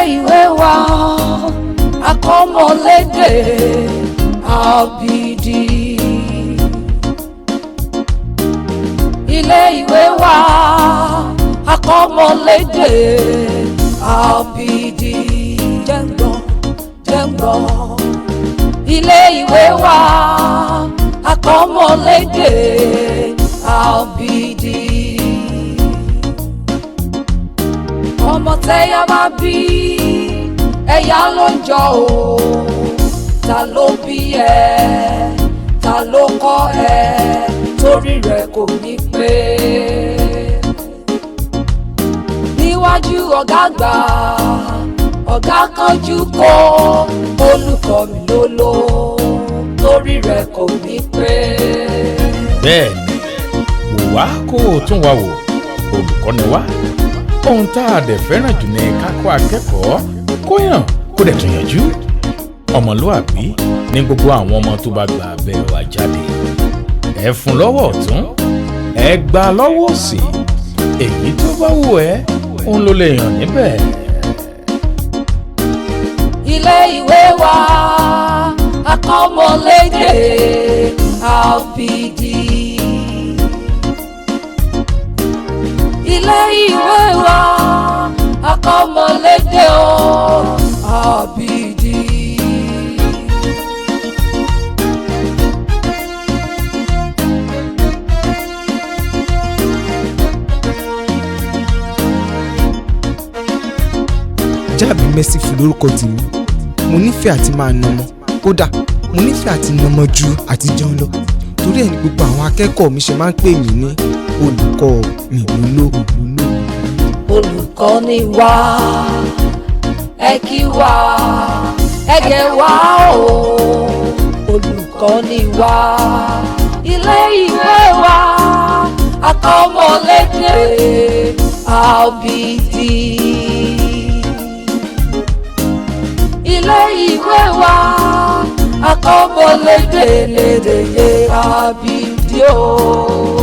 Iwe Wa akọ́mọlédè abidi. Ile Iwe Wa akọ́mọlédè abidi. Jẹ́ngbọ́. Ile Iwe Wa akọ́mọlédè abidi. Ọmọ tẹ́yà bá bí ẹ̀yà ló ń jọ o. Ta ló bí ẹ, ta ló kọ́ ẹ, torí rẹ̀ kò ní pé. Níwájú ọ̀gá àgbà, ọ̀gá kanjú kó olùkọ́ mi lóló, torí rẹ̀ kò ní pé. Bẹ́ẹ̀ni, wò wá kó o tún wá wò, olùkọ́ ni wá. Ohun tá a dẹ̀ fẹ́ràn jù ní ká kọ́ akẹ́kọ̀ọ́ kó yàn kó dẹ̀ tún yanjú. Ọmọlúàbí ní gbogbo àwọn ọmọ tó bá gba abẹ́ wa jáde. Ẹ fún lọ́wọ́ ọ̀tún, ẹ gbà lọ́wọ́ òsì. Èyí tó bá wù ẹ́, òun ló lè yàn níbẹ̀. Ile Iwe Wa akọ́mọlédè abidi. Ile Iwe Wa akọ́mọlédè abidi. Jábí Merciful lórúkọ tèmi. Mo nífẹ̀ẹ́ àti máa nọmọ, kódà mo nífẹ̀ẹ́ àti nọmọ ju àti jẹun lọ. Torí ẹ̀ ní gbogbo àwọn akẹ́kọ̀ọ́ mi ṣe máa ń pè mí ní olùkọ́ mi lóló. Olùkọ́ ni wá, ẹ kí wá, ẹ gẹ̀ wá o. Olùkọ́ ni wá, Ile Iwe Wa akọ́mọlédè abidi. Ile Iwe Wa akọ́mọlédè abidi o.